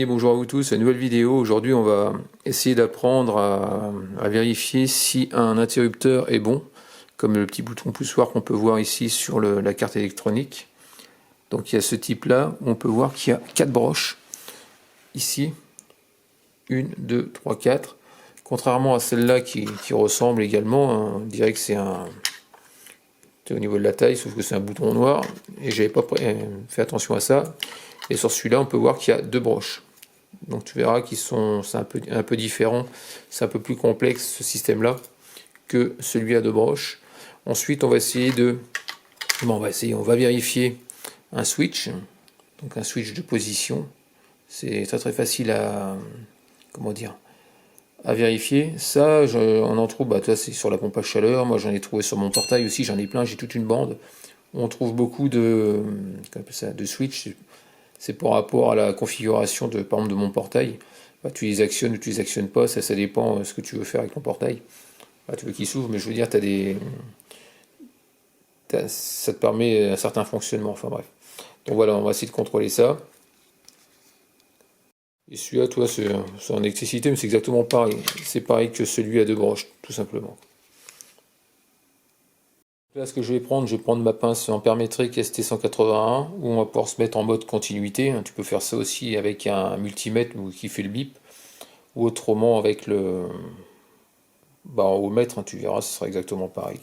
amis, bonjour à vous tous, une nouvelle vidéo. Aujourd'hui on va essayer d'apprendre à vérifier si un interrupteur est bon, comme le petit bouton poussoir qu'on peut voir ici sur la carte électronique. Donc il y a ce type là, où on peut voir qu'il y a 4 broches, ici, 1, 2, 3, 4. Contrairement à celle-là qui ressemble également, on dirait que c'est au niveau de la taille, sauf que c'est un bouton noir, et j'avais pas fait attention à ça. Et sur celui-là, on peut voir qu'il y a 2 broches. Donc tu verras qu'ils sont, c'est un peu différent, c'est un peu plus complexe ce système-là que celui à 2 broches. Ensuite, on va essayer on va vérifier un switch, donc un switch de position. C'est très facile à vérifier. Ça, on en trouve, toi c'est sur la pompe à chaleur, moi j'en ai trouvé sur mon portail aussi, j'en ai plein, j'ai toute une bande. On trouve beaucoup de switch. C'est par rapport à la configuration par exemple de mon portail. Tu les actionnes ou tu les actionnes pas, ça dépend de ce que tu veux faire avec ton portail. Tu veux qu'il s'ouvre, mais je veux dire, ça te permet un certain fonctionnement. Enfin bref. Donc voilà, on va essayer de contrôler ça. Et celui-là, toi, c'est en électricité, mais c'est exactement pareil. C'est pareil que celui à 2 broches, tout simplement. Là, ce que je vais prendre ma pince ampère-métrique ST181, où on va pouvoir se mettre en mode continuité. Tu peux faire ça aussi avec un multimètre qui fait le bip, ou autrement avec au mètre, tu verras, ce sera exactement pareil.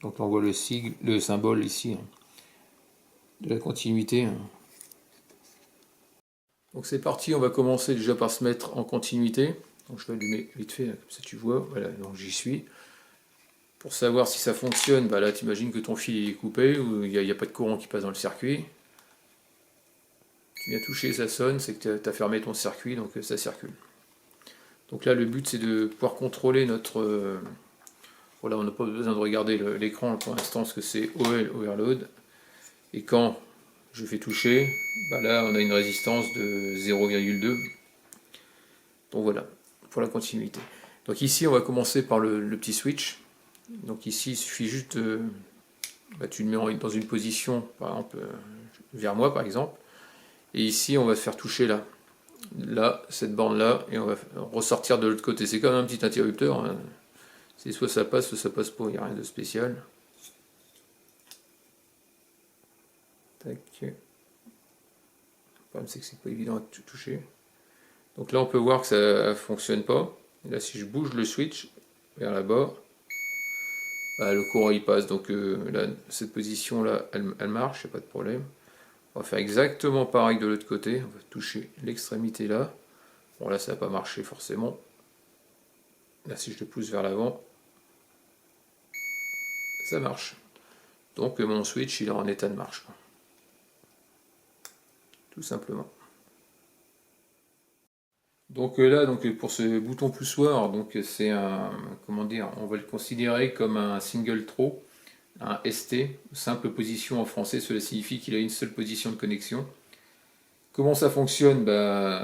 Donc on voit le symbole ici de la continuité. Donc c'est parti, on va commencer déjà par se mettre en continuité. Donc je vais allumer vite fait, comme ça tu vois, voilà, donc j'y suis. Pour savoir si ça fonctionne, là tu imagines que ton fil est coupé, ou il n'y a pas de courant qui passe dans le circuit. Tu viens toucher, ça sonne, c'est que tu as fermé ton circuit, donc ça circule. Donc là le but c'est de pouvoir contrôler notre... voilà, on n'a pas besoin de regarder l'écran pour l'instant parce que c'est OL Overload. Et quand je fais toucher, là on a une résistance de 0,2. Donc voilà, pour la continuité. Donc ici on va commencer par le petit switch. Donc ici il suffit juste de... tu le mets dans une position, par exemple, vers moi par exemple. Et ici on va se faire toucher là, cette borne là, et on va ressortir de l'autre côté. C'est comme un petit interrupteur, hein. C'est soit ça passe pas, il n'y a rien de spécial. Tac. Le problème c'est que c'est pas évident à toucher. Donc là on peut voir que ça ne fonctionne pas. Et là si je bouge le switch vers là-bas, le courant il passe. Donc là, cette position là elle marche, il n'y a pas de problème. On va faire exactement pareil de l'autre côté. On va toucher l'extrémité là. Bon là ça n'a pas marché forcément. Là si je le pousse vers l'avant, ça marche. Donc mon switch il est en état de marche. Tout simplement. Donc là, pour ce bouton poussoir, c'est on va le considérer comme un single throw, un ST, simple position en français, cela signifie qu'il a une seule position de connexion. Comment ça fonctionne?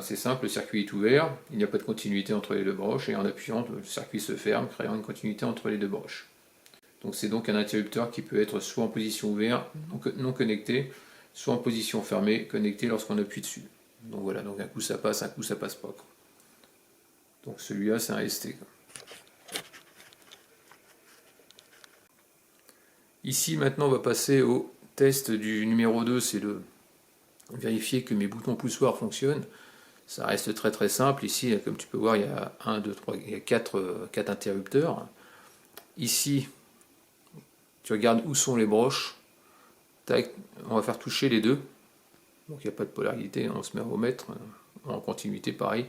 C'est simple, le circuit est ouvert, il n'y a pas de continuité entre les deux broches, et en appuyant, le circuit se ferme, créant une continuité entre les deux broches. Donc c'est donc un interrupteur qui peut être soit en position ouverte, non connecté, soit en position fermée, connecté lorsqu'on appuie dessus. Donc voilà, donc un coup ça passe pas. Donc celui-là c'est un ST. Ici maintenant on va passer au test du numéro 2, c'est de vérifier que mes boutons poussoirs fonctionnent. Ça reste très simple. Ici, comme tu peux voir, il y a 1, 2, 3, il y a 4 interrupteurs. Ici, tu regardes où sont les broches. Tac, on va faire toucher les deux. Donc il n'y a pas de polarité, on se met au mètre, en continuité pareil.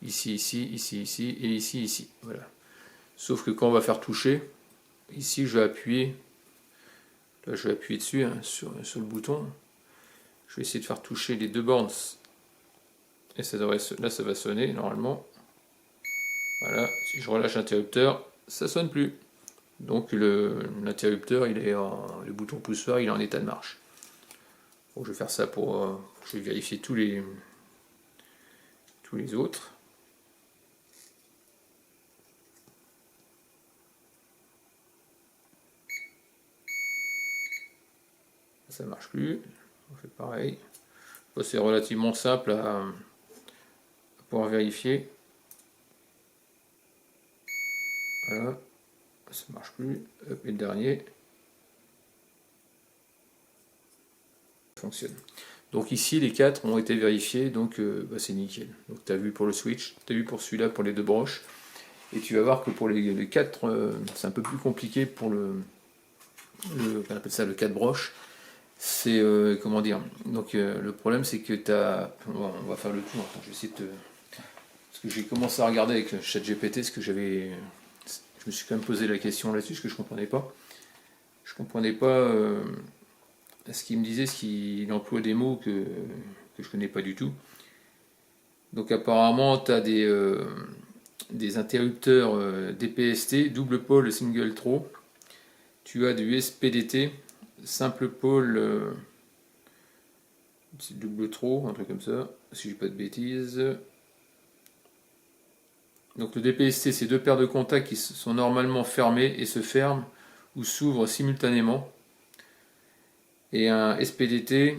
Ici, et ici. Voilà. Sauf que quand on va faire toucher, ici je vais appuyer. Là je vais appuyer dessus, sur le bouton. Je vais essayer de faire toucher les deux bornes. Et là ça va sonner normalement. Voilà, si je relâche l'interrupteur, ça sonne plus. Donc l'interrupteur, le bouton poussoir, il est en état de marche. Bon, je vais faire ça je vais vérifier tous les autres. Ça marche plus. On fait pareil. c'est relativement simple à pouvoir vérifier. Voilà, ça marche plus. Hop, et le dernier fonctionne. Donc ici les 4 ont été vérifiés, donc c'est nickel. Donc tu as vu pour le switch, tu as vu pour celui-là, pour les 2 broches. Et tu vas voir que pour les 4, c'est un peu plus compliqué pour on appelle ça le 4 broches. C'est comment dire. Donc le problème c'est que tu as. On va faire le tour. Attends, je vais essayer de te. Parce que j'ai commencé à regarder avec ChatGPT ce que j'avais. Je me suis quand même posé la question là-dessus, ce que je comprenais pas. Je comprenais pas ce qu'il me disait, ce qu'il emploie des mots que je connais pas du tout. Donc apparemment tu as des interrupteurs DPST, double pôle single throw. Tu as du SPDT, simple pôle double throw, un truc comme ça, si je dis pas de bêtises. Donc le DPST, c'est 2 paires de contacts qui sont normalement fermés et se ferment ou s'ouvrent simultanément. Et un SPDT,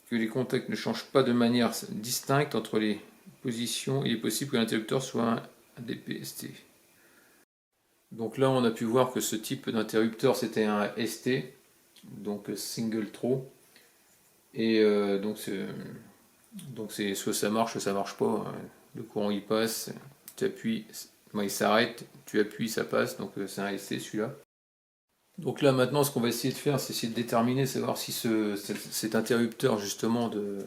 que les contacts ne changent pas de manière distincte entre les positions. Il est possible que l'interrupteur soit un DPST. Donc là on a pu voir que ce type d'interrupteur c'était un ST, donc single throw. Et donc c'est soit ça marche, soit ça marche pas. Le courant il passe, tu appuies, il s'arrête, tu appuies, ça passe, donc c'est un ST celui-là. Donc là maintenant ce qu'on va essayer de faire, c'est essayer de déterminer, savoir si cet interrupteur justement de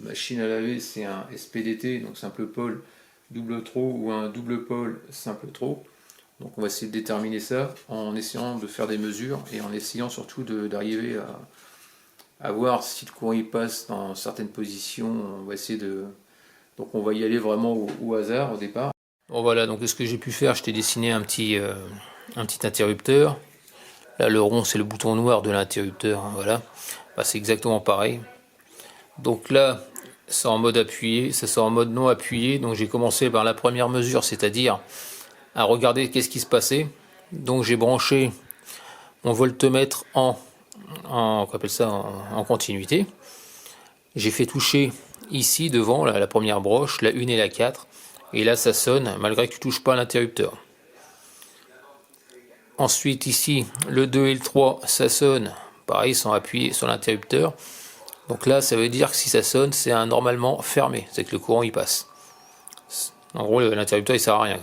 machine à laver c'est un SPDT, donc simple pôle double throw, ou un double pôle simple throw. Donc on va essayer de déterminer ça en essayant de faire des mesures et en essayant surtout d'arriver à voir si le courant il passe dans certaines positions. On va essayer de. Donc on va y aller vraiment au hasard au départ. Bon voilà, donc ce que j'ai pu faire, je t'ai dessiné un petit interrupteur. Là le rond c'est le bouton noir de l'interrupteur, hein, voilà. Bah, c'est exactement pareil. Donc là c'est en mode appuyé, ça c'est en mode non appuyé. Donc j'ai commencé par la première mesure, c'est-à-dire à regarder qu'est-ce qui se passait. Donc j'ai branché mon voltmètre en continuité. J'ai fait toucher ici devant la première broche, la 1 et la 4, et là ça sonne malgré que tu touches pas à l'interrupteur. Ensuite ici le 2 et le 3 ça sonne pareil sans appuyer sur l'interrupteur. Donc là ça veut dire que si ça sonne c'est normalement fermé, c'est que le courant y passe. En gros l'interrupteur il sert à rien.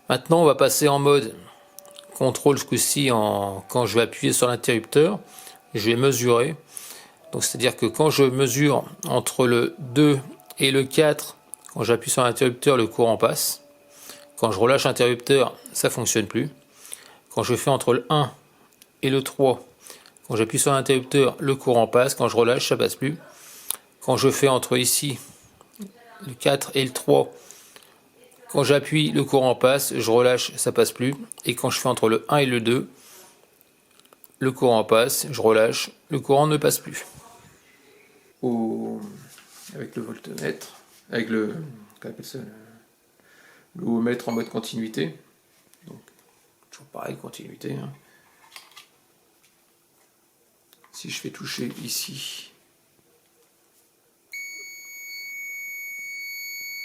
Maintenant on va passer en mode contrôle, ce coup-ci quand je vais appuyer sur l'interrupteur, je vais mesurer. Donc c'est-à-dire que quand je mesure entre le 2 et le 4, quand j'appuie sur l'interrupteur, le courant passe. Quand je relâche l'interrupteur, ça ne fonctionne plus. Quand je fais entre le 1 et le 3, quand j'appuie sur l'interrupteur, le courant passe. Quand je relâche, ça passe plus. Quand je fais entre ici, le 4 et le 3, quand j'appuie, le courant passe. Je relâche, ça passe plus. Et quand je fais entre le 1 et le 2, le courant passe. Je relâche, le courant ne passe plus. Avec le voltmètre, avec le ohmètre en mode continuité. Donc, toujours pareil, continuité. Hein. Si je fais toucher ici,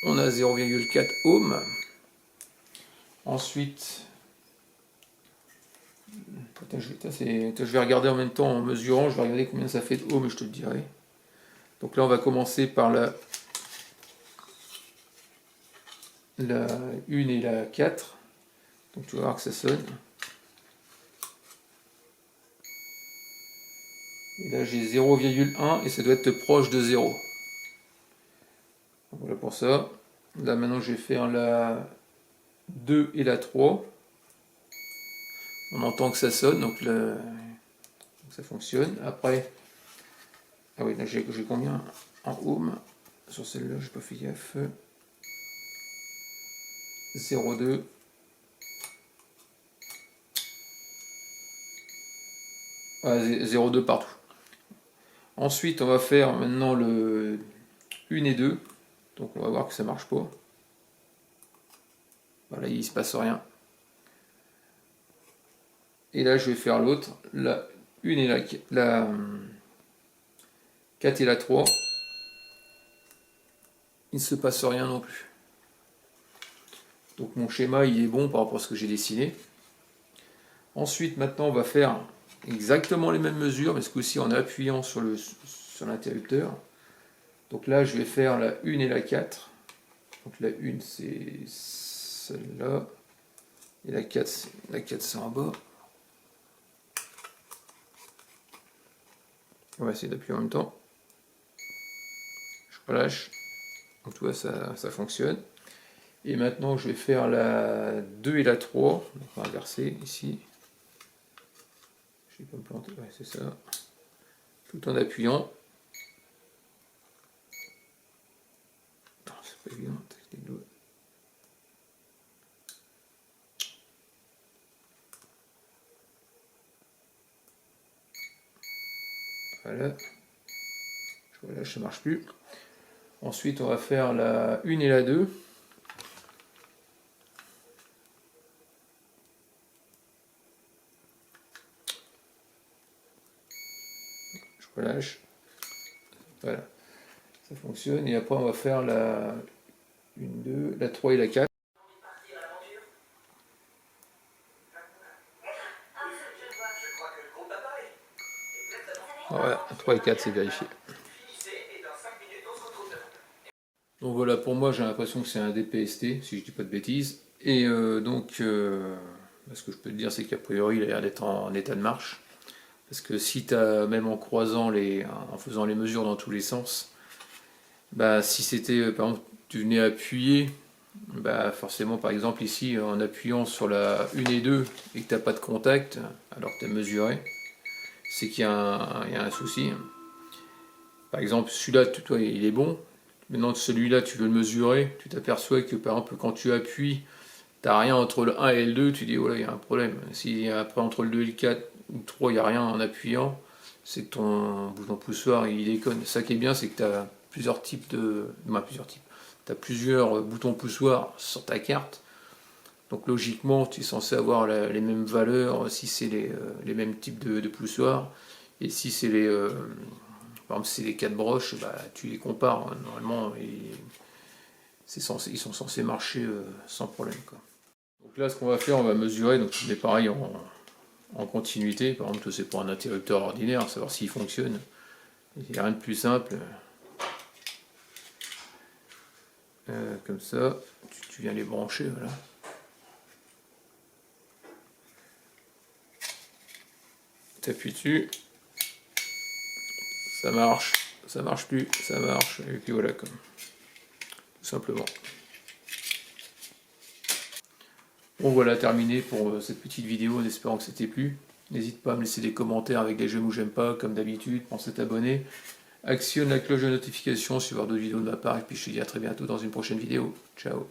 on a 0,4 ohm. Ensuite, je vais regarder en même temps en mesurant, je vais regarder combien ça fait de ohm et je te le dirai. Donc là on va commencer par la 1 et la 4. Donc tu vas voir que ça sonne. Et là j'ai 0,1 et ça doit être proche de 0. Donc voilà pour ça. Là maintenant je vais faire la 2 et la 3. On entend que ça sonne, donc ça fonctionne. Après, ah oui, là j'ai combien en ohm sur celle-là, j'ai pas fait gaffe. 0,2. Ah, 0,2 partout. Ensuite, on va faire maintenant le 1 et 2. Donc on va voir que ça marche pas. Voilà, il se passe rien. Et là, je vais faire l'autre, la 1 et 4 et la 3, il ne se passe rien non plus. Donc mon schéma il est bon par rapport à ce que j'ai dessiné. Ensuite maintenant on va faire exactement les mêmes mesures, mais ce coup-ci en appuyant sur l'interrupteur. Donc là je vais faire la 1 et la 4. Donc la 1 c'est celle-là. Et la 4 c'est en bas. On va essayer d'appuyer en même temps. Je relâche. Donc tu vois ça fonctionne. Et maintenant je vais faire la 2 et la 3. Donc on va inverser ici. Je vais pas me planter, ouais, c'est ça. Tout en appuyant. C'est pas évident avec les doigts. Voilà. Je relâche, ça marche plus. Ensuite on va faire la 1 et la 2. Relâche. Voilà, ça fonctionne. Et après, on va faire la 1, 2, la 3 et la 4. Voilà, 3 et 4, c'est vérifié. Donc voilà, pour moi, j'ai l'impression que c'est un DPST, si je dis pas de bêtises. Et ce que je peux te dire, c'est qu'a priori, il a l'air d'être en état de marche. Parce que si tu as, même en en faisant les mesures dans tous les sens, bah si c'était, par exemple, tu venais appuyer, bah forcément, par exemple, ici, en appuyant sur la 1 et 2 et que tu n'as pas de contact, alors que tu as mesuré, c'est qu'il y a un souci. Par exemple, celui-là, toi, il est bon. Maintenant, celui-là, tu veux le mesurer, tu t'aperçois que, par exemple, quand tu appuies, tu n'as rien entre le 1 et le 2, tu dis, voilà, il y a un problème. Si après, entre le 2 et le 4 ou le 3, il n'y a rien en appuyant, c'est que ton bouton poussoir, il déconne. Ça qui est bien, c'est que tu as plusieurs types de... Tu as plusieurs boutons poussoirs sur ta carte. Donc logiquement, tu es censé avoir les mêmes valeurs si c'est les mêmes types de poussoirs. Et si c'est par exemple, si c'est les 4 broches, bah, tu les compares. Hein. Normalement, ils sont censés marcher sans problème, quoi. Donc là, ce qu'on va faire, on va mesurer. Donc c'est pareil en continuité. Par exemple, c'est pour un interrupteur ordinaire, savoir s'il fonctionne. Il n'y a rien de plus simple. Comme ça, tu viens les brancher, voilà. Tu appuies dessus. Ça marche plus, ça marche, et puis voilà, comme tout simplement. Bon voilà, terminé pour cette petite vidéo, en espérant que ça t'ait plu. N'hésite pas à me laisser des commentaires avec des j'aime ou j'aime pas, comme d'habitude, pense à t'abonner. Actionne la cloche de notification si tu veux voir d'autres vidéos de ma part, et puis je te dis à très bientôt dans une prochaine vidéo. Ciao.